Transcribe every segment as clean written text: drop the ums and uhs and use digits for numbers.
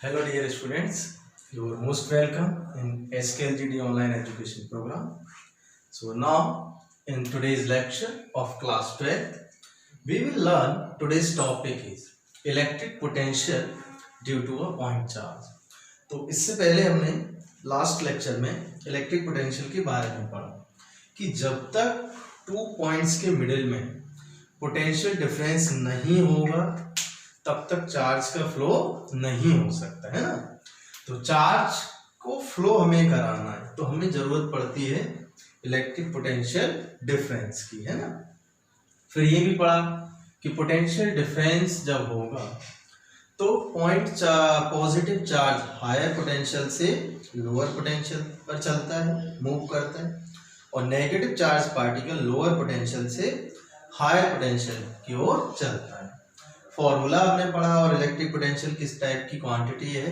Hello dear students, you are most welcome in SKLGD online education program. So now in today's lecture of class 12, we will learn today's topic is electric potential due to a point charge. तो इससे पहले हमने last lecture में electric potential के बारे में पढ़ा कि जब तक 2 पॉइंट्स के मिडिल में पोटेंशियल डिफरेंस नहीं होगा तब तक चार्ज का फ्लो नहीं हो सकता है ना। तो चार्ज को फ्लो हमें कराना है तो हमें जरूरत पड़ती है इलेक्ट्रिक पोटेंशियल डिफरेंस की, है ना। फिर ये भी पढ़ा कि पोटेंशियल डिफरेंस जब होगा तो पॉजिटिव चार्ज हायर पोटेंशियल से लोअर पोटेंशियल पर चलता है, मूव करता है, और negative charge particle lower potential से हायर पोटेंशियल की ओर चलता है। फॉर्मूला हमने पढ़ा और इलेक्ट्रिक पोटेंशियल किस टाइप की क्वांटिटी है,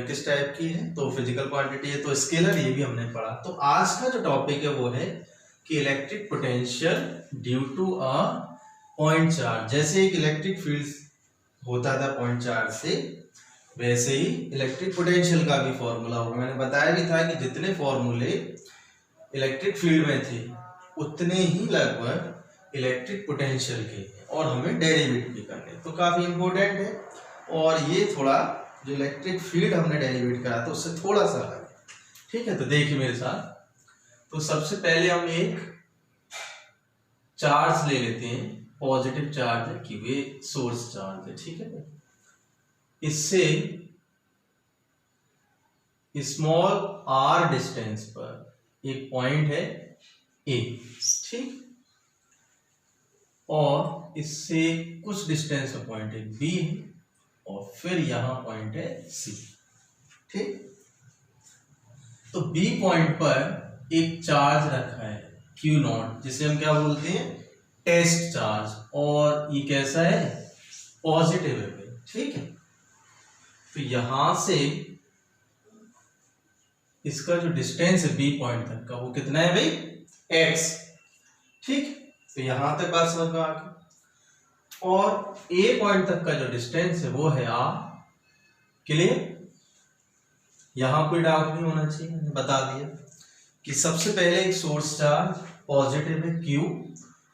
किस टाइप की है, तो फिजिकल क्वांटिटी है, तो स्केलर ये भी हमने पढ़ा। तो आज का जो टॉपिक है वो है कि electric potential due to a point charge. जैसे एक इलेक्ट्रिक फील्ड होता था पॉइंट चार्ज से, वैसे ही इलेक्ट्रिक पोटेंशियल का भी फॉर्मूला होगा। मैंने बताया भी था कि जितने फॉर्मूले इलेक्ट्रिक फील्ड में थे उतने ही लगभग इलेक्ट्रिक पोटेंशियल के, और हमें डेरिवेट भी करने, तो काफी इंपॉर्टेंट है। और ये थोड़ा जो इलेक्ट्रिक फील्ड हमने डेरिवेट करा था उससे थोड़ा सा अलग है, ठीक है। तो देखिए मेरे साथ, तो सबसे पहले हम एक चार्ज ले लेते हैं, पॉजिटिव चार्ज है कि वे सोर्स चार्ज है, ठीक है। इससे स्मॉल r डिस्टेंस पर एक पॉइंट है A, ठीक, और इससे कुछ डिस्टेंस पर पॉइंट है B है, और फिर यहां पॉइंट है C, ठीक। तो B पॉइंट पर एक चार्ज रखा है Q0, जिसे हम क्या बोलते हैं, टेस्ट चार्ज, और ये कैसा है, पॉजिटिव है, ठीक है। तो यहां से इसका जो डिस्टेंस है B पॉइंट तक का वो कितना है भाई, x, ठीक। तो यहां तक बात समझ में आ गई। और A पॉइंट तक का जो डिस्टेंस है वो है r, क्लियर। यहां कोई डाउट नहीं होना चाहिए, मैंने बता दिया कि सबसे पहले एक सोर्स चार्ज पॉजिटिव है Q,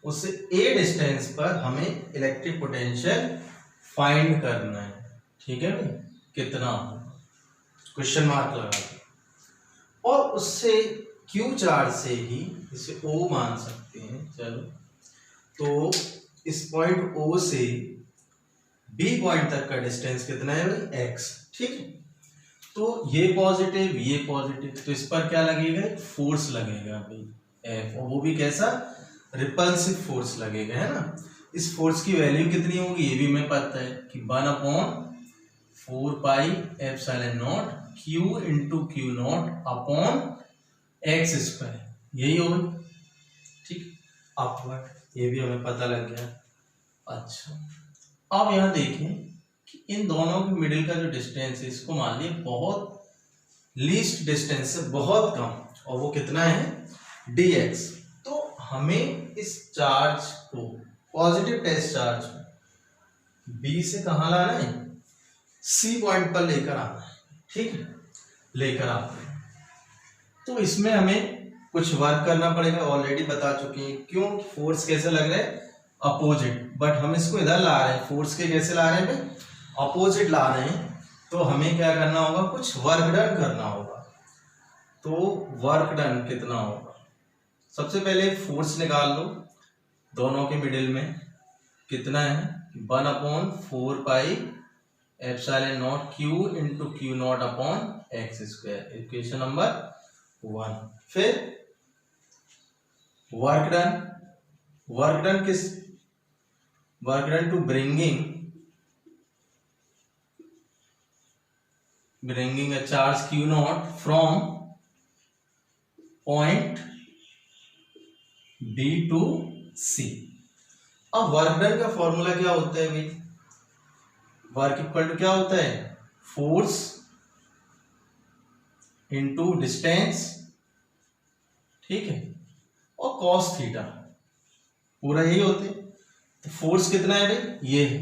उससे A डिस्टेंस पर हमें इलेक्ट्रिक पोटेंशियल फाइंड करना है, ठीक है भाई, कितना, क्वेश्चन मार्क लगा दो। और उससे Q चार्ज से ही इसे O मान सकते हैं, चलो। तो इस पॉइंट O से B पॉइंट तक का डिस्टेंस कितना है भाई, x, ठीक है। तो ये पॉजिटिव, तो इस पर क्या लगेगा, फोर्स लगेगा भाई F, और वो भी कैसा, रिपल्सिव फोर्स लगेगा, है ना। इस फोर्स की वैल्यू कितनी होगी ये भी हमें पता है कि 1/4 pi epsilon naught Q into Q0 upon x square, यही होगी, ठीक। अपवर्ड, ये भी हमें पता लग गया। अच्छा, अब यहां देखें कि इन दोनों के मिडिल का जो डिस्टेंस है, इसको मान लिया बहुत लीस्ट डिस्टेंस से बहुत कम, और वो कितना है, dx। तो हमें इस चार्ज को, पॉजिटिव टेस्ट चार्ज को B से कहां लाना है, C पॉइंट पर लेकर आना है, ठीक है, लेकर आते हैं। तो इसमें हमें कुछ वर्क करना पड़ेगा, ऑलरेडी बता चुके हैं क्यों, फोर्स कैसे लग रहा है, अपोजिट, बट हम इसको इधर ला रहे हैं, फोर्स के कैसे ला रहे हैं भाई, अपोजिट ला रहे हैं। तो हमें क्या करना होगा, कुछ वर्क डन करना होगा। तो वर्क डन कितना होगा, सबसे पहले फोर्स निकाल लो, दोनों के मिडिल में कितना है, 1/4 pi epsilon naught Q into Q0 upon x square, equation number 1। फिर वर्क डन किस, work done to bringing a charge Q0 from point B to C। अब वर्क डन का फॉर्मूला क्या होता है भाई, वर्क इक्वल टू क्या होता है, फोर्स इंटू डिस्टेंस, ठीक है, और कॉस थीटा, पूरा यही होते। तो फोर्स कितना है भाई, ये है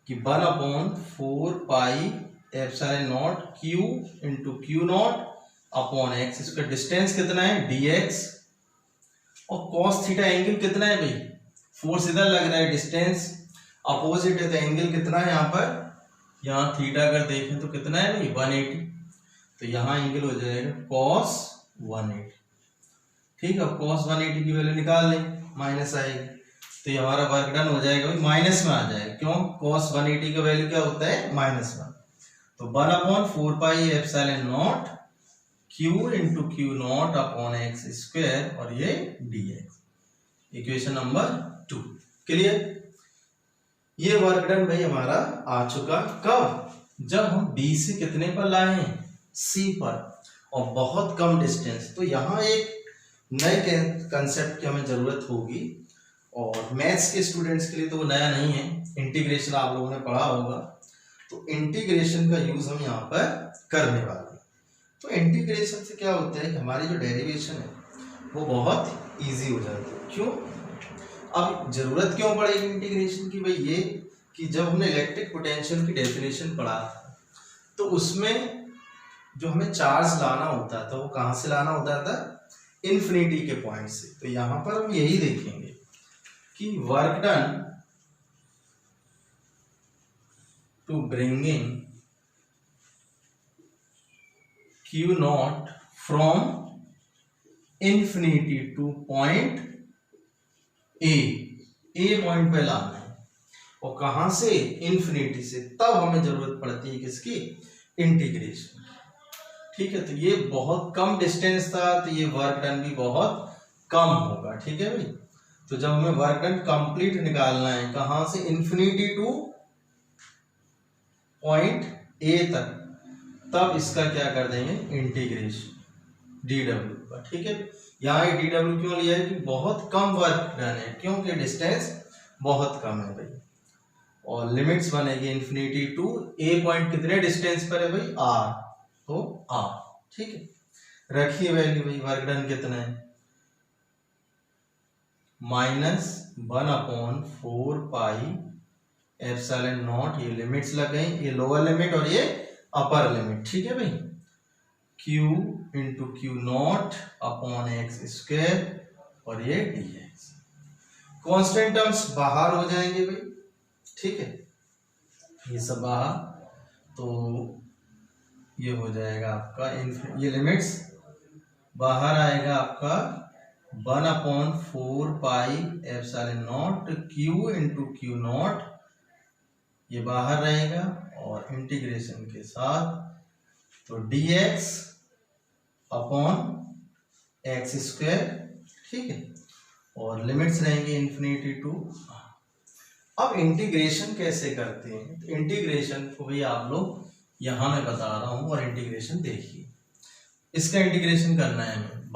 कि 1/4 pi epsilon not Q into Q not upon x, इसका डिस्टेंस कितना है dx, और कॉस थीटा एंगल कितना है भाई, फोर्स इधर लग रहा है, डिस्टेंस अपोजिट है तो एंगल कितना है यहाँ पर, यहाँ थीटा अगर देखें तो कितना है भाई 180, तो यहाँ एंगल हो जाएगा cos 180। ठीक है, cos 180 की वैल्यू निकाल लें, माइनस आएगी, तो ये हमारा वर्क डन हो जाएगा भाई, माइनस में आ जाएगा, क्यों, cos 180 का वैल्यू क्या होता है -1, तो 1/4 epsilon naught q into Q not upon x square, और ये dx, इक्वेशन नंबर 2। क्लियर, ये वर्क डन भाई हमारा आ चुका। कब, जब हम B से कितने पर लाए हैं, C पर, और बहुत कम डिस्टेंस, तो यहाँ एक नए कंसेप्ट की हमें जरूरत होगी, और मैथ्स के स्टूडेंट्स के लिए तो वो नया नहीं है, इंटीग्रेशन आप लोगों ने पढ़ा होगा, तो इंटीग्रेशन का यूज हम यहाँ पर करने वाले हैं। तो इंटीग्रेशन से क्या होता है कि हमारी जो डेरिवेशन है वो बहुत इजी हो जाती है। क्यों, अब जरूरत क्यों पड़ेगी इंटीग्रेशन की, भाई ये कि जब हमने इलेक्ट्रिक पोटेंशियल की डेफिनेशन पढ़ा था, तो उसमें जो हमें चार्ज लाना होता था वो कहाँ से लाना होता था, इन्फिनिटी के पॉइंट से। तो यहाँ पर हम यही देखेंगे कि work done to bringing Q naught from infinity to point A point पे लाना है, और कहां से, इन्फिनिटी से, तब हमें जरूरत पड़ती है किसकी, इंटीग्रेशन। ठीक है, तो ये बहुत कम डिस्टेंस था, तो ये वर्क डन भी बहुत कम होगा। ठीक है भाई, तो जब हमें वर्क डन कंप्लीट निकालना है, कहां से, इन्फिनिटी टू पॉइंट ए तक, तब इसका क्या कर देंगे, इंटीग्रेशन dw का। ठीक है, यहाँ ये dw क्यों लिया है कि बहुत कम वर्क डन है, क्योंकि डिस्टेंस बहुत कम है भाई, और लिमिट्स बनेगी इन्फिनिटी टू ए पॉइंट कितने डिस्टेंस पर है भाई, r, तो r। ठीक है, रखिए वैल्यू भाई, वर्क डन कितना है, -1/4 एप्सिलॉन नॉट, ये लिमिट्स लग गई, ये लोअर लिमिट और ये अपर लिमिट। ठीक है भाई, q into Q not upon x square, और ये dx, कांस्टेंट टर्म्स बाहर हो जाएंगे भाई। ठीक है, ये सब बाहर, तो ये हो जाएगा आपका, ये लिमिट्स बाहर आएगा आपका 1/4 epsilon naught q into Q not, ये बाहर रहेगा, और इंटीग्रेशन के साथ तो dx अपॉन एक्स स्क्वायर। ठीक है, और लिमिट्स रहेंगे इन्फिनिटी टू। अब इंटीग्रेशन कैसे करते हैं, तो इंटीग्रेशन को भी आप लोग यहां मैं बता रहा हूं, और इंटीग्रेशन देखिए, इसका इंटीग्रेशन करना है हमें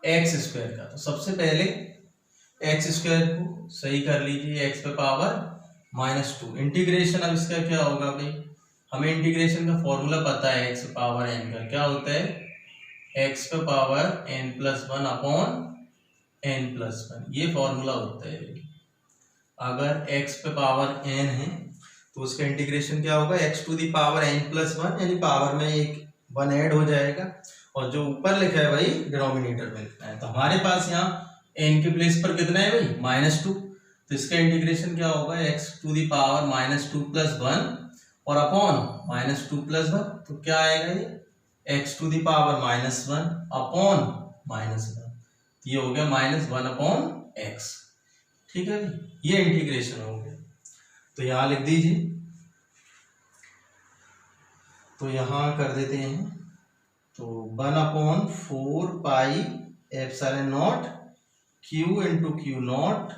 1/x स्क्वायर का। तो सबसे पहले एक्स स्क्वायर को सही कर लीजिए, x पे पावर -2, इंटीग्रेशन अब इसका क्या होगा भाई, हमें इंटीग्रेशन का फॉर्मूला पता है, x पे पावर n का क्या होता है, x पे पावर n+1 अपॉन n+1, ये फॉर्मूला होता है। अगर x पे पावर n है तो उसका इंटीग्रेशन क्या होगा, x to the power n+1, यानी पावर में एक 1 ऐड हो जाएगा, और जो ऊपर लिखा है भाई डिनोमिनेटर में लिखना है। तो हमारे पास यहाँ n के प्लेस पर कितना है भाई, -2, तो इसका इंटीग्रेशन क्या होगा, x टू दी पावर -2+1 और अपॉन -2+1, तो क्या आएगा ये, x to the power -1 upon -1, ये हो गया -1/x। ठीक है, ये इंटीग्रेशन हो गया। तो यहां लिख दीजिए, तो यहां कर देते हैं, तो 1/4 epsilon naught q into Q not.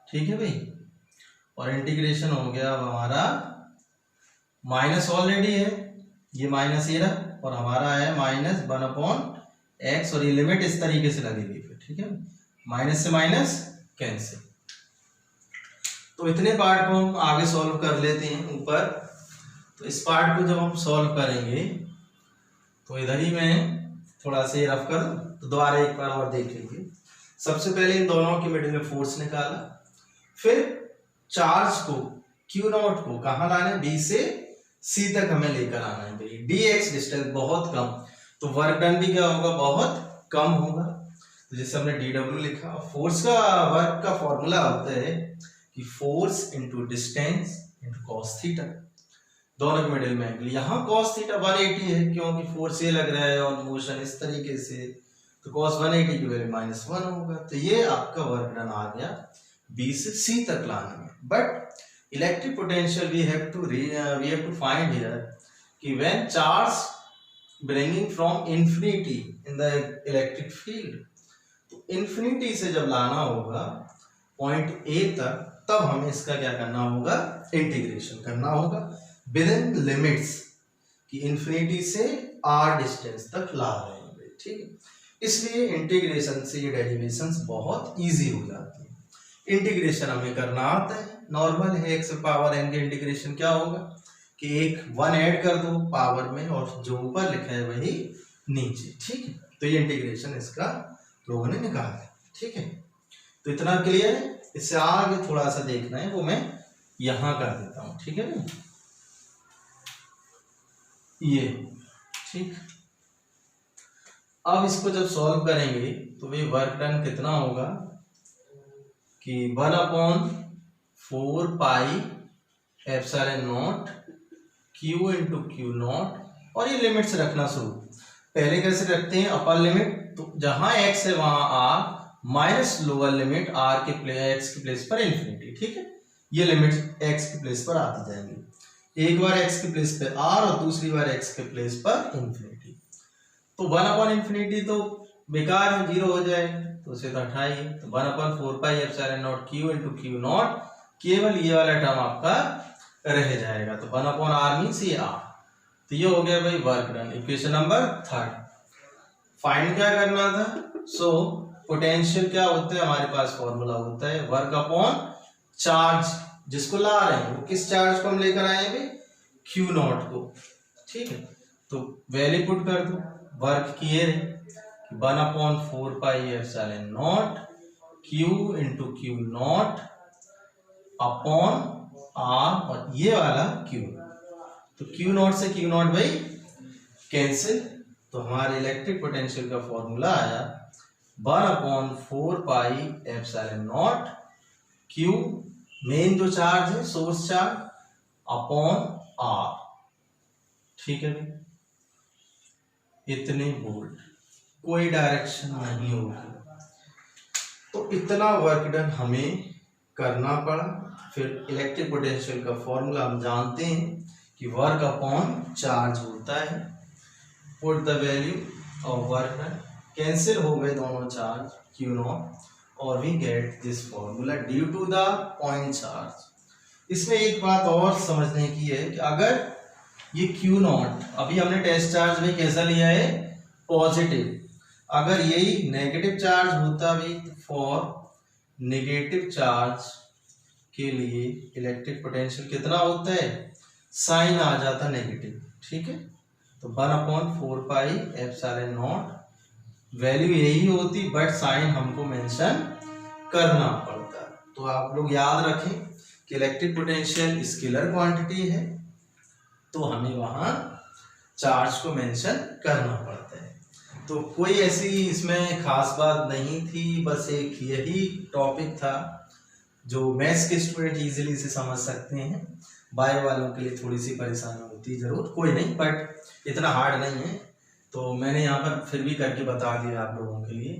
ठीक है भाई, और इंटीग्रेशन हो गया अब हमारा, माइनस ऑलरेडी है, ये माइनस ये रहा, और हमारा है -1/x, और ये लिमिट इस तरीके से लगेगी फिर। ठीक है, माइनस से माइनस कैंसिल। तो इतने पार्ट को हम आगे सॉल्व कर लेते हैं ऊपर। तो इस पार्ट को जब हम सॉल्व करेंगे, तो इधर ही मैं थोड़ा सा रफ कर दूं, तो दोबारा एक बार और देख लीजिए। सबसे पहले इन दोनों के मिडिल में फोर्स निकाला, फिर चार्ज को क्यू नॉट को कहाँ लाना है, बी से सी तक हमें लेकर आना है भाई। डी एक्स डिस्टेंस बहुत कम, तो वर्क डन भी क्या होगा, बहुत कम होगा। तो जैसे हमने डी डब्ल्यू लिखा, फोर्स का वर्क का फॉर्मूला होता है कि force into distance into cos theta, दोनों के मिडिल में एंगल। यहाँ कॉस थीटा 180 है क्योंकि फोर्स ये लग रहा है और मोशन इस तरीके से, तो कॉस 180 की वैल्यू -1 होगा। तो ये आपका वर्क डन आ गया बी से सी तक लाने में। But electric potential we have to find here कि when charge bringing from infinity in the electric field, तो infinity से जब लाना होगा पॉइंट A तक, तब हमें इसका क्या करना होगा, इंटीग्रेशन करना होगा विदिन लिमिट्स कि infinity से r डिस्टेंस तक ला रहे हैं, ठीक है। इसलिए इंटीग्रेशन से ये डेरिवेशंस बहुत इजी हो जाती है। इंटीग्रेशन हमें करना आता है, नॉर्मल है, x पावर n के इंटीग्रेशन क्या होगा कि एक 1 ऐड कर दो पावर में और जो ऊपर लिखा है वही नीचे, ठीक है। तो ये इंटीग्रेशन इसका लोगों ने निकाला, ठीक है। तो इतना क्लियर है। इससे आगे थोड़ा सा देखना है वो मैं यहां कर देता हूं, ठीक है ना, ये ठीक। अब इसको जब सॉल्व करेंगे तो वे वर्क डन कितना होगा कि 1/4 pi epsilon naught Q into Q naught, और ये लिमिट्स रखना शुरू। पहले कैसे रखते हैं, अपर लिमिट, तो जहां x है वहां r minus lower limit r के x के प्लेस पर इंफिनिटी, ठीक है। ये लिमिट x के प्लेस पर आती जाएंगी, एक बार x के प्लेस पर r और दूसरी बार x के प्लेस पर इंफिनिटी। तो 1/∞ तो बेकार है, 0 हो जाएगा, तो उसे तो हटाइए। तो 1/4 pi epsilon naught Q into Q not, केवल ये वाला टर्म आपका रह जाएगा। तो 1/r मीन्स ये r। तो ये हो गया भाई work done. Equation number 3 find क्या करना था, सो पोटेंशियल क्या होता है, हमारे पास फॉर्मूला होता है वर्क अपॉन चार्ज, जिसको ला रहे हैं वो किस चार्ज को हम लेकर आए हैं भाई, क्यू नॉट को, ठीक है। तो वैल्यू पुट कर दो, वर्क किए 1/4 pi epsilon naught Q into Q not upon R, और ये वाला Q, तो Q नॉट से Q नॉट भाई कैंसिल। तो हमारे इलेक्ट्रिक पोटेंशियल का फॉर्मूला आया 1/4 pi epsilon naught Q, main जो चार्ज है सोर्स चार्ज, अपॉन R, ठीक है भाई। इतने बोल्ट, कोई डायरेक्शन नहीं होगी, तो इतना वर्क डन हमें करना पड़ा। फिर इलेक्ट्रिक पोटेंशियल का फॉर्मूला हम जानते हैं कि वर्क अपॉन चार्ज होता है। Put the value of work done, cancel हो गए दोनों चार्ज क्यू नॉट, और we get this formula due to the point charge. इसमें एक बात और समझने की है कि अगर ये क्यू नॉट, अभी हमने टेस्ट चार्ज में कैसा लिया है, पॉजिटिव, अगर यही नेगेटिव चार्ज होता भी, फॉर नेगेटिव चार्ज के लिए इलेक्ट्रिक पोटेंशियल कितना होता है, साइन आ जाता नेगेटिव, ठीक है। तो 1/4 पाई एप्सिलॉन नॉट वैल्यू यही होती, बट साइन हमको मेंशन करना पड़ता। तो आप लोग याद रखें कि इलेक्ट्रिक पोटेंशियल स्केलर क्वांटिटी है, तो हमें वहां चार्ज को मेंशन करना पड़ता है। तो कोई ऐसी इसमें खास बात नहीं थी, बस एक यही टॉपिक था जो मैथ्स के स्टूडेंट इजीली से समझ सकते हैं। बायो वालों के लिए थोड़ी सी परेशानी होती है जरूर, कोई नहीं, बट इतना हार्ड नहीं है। तो मैंने यहाँ पर फिर भी करके बता दिया आप लोगों के लिए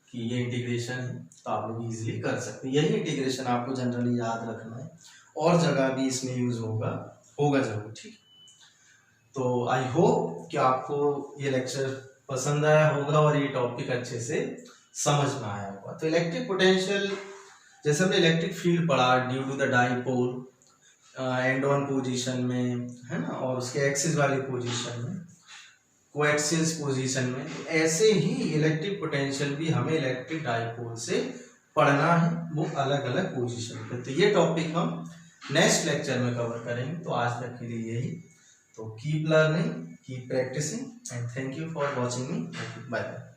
कि ये इंटीग्रेशन है, तो आप लोग इजीली कर सकते हैं। यही इंटीग्रेशन आपको जनरली याद रखना है, और जगह भी इसमें यूज होगा जरूर, ठीक। तो आई होप कि आपको ये लेक्चर पसंद आया होगा और ये टॉपिक अच्छे से समझ में आया होगा। तो इलेक्ट्रिक पोटेंशियल, जैसे हमने इलेक्ट्रिक फील्ड पढ़ा due to the dipole end on position में, है ना, और उसके एक्सिस वाली पोजीशन में, कोएक्सियल पोजीशन में, तो ऐसे ही इलेक्ट्रिक पोटेंशियल भी हमें इलेक्ट्रिक डाइपोल से पढ़ना है, वो अलग अलग पोजीशन पे। तो ये टॉपिक हम नेक्स्ट लेक्चर में कवर करेंगे। तो आज तक के लिए यही। तो keep learning, keep practising, and thank you for watching me. Bye bye.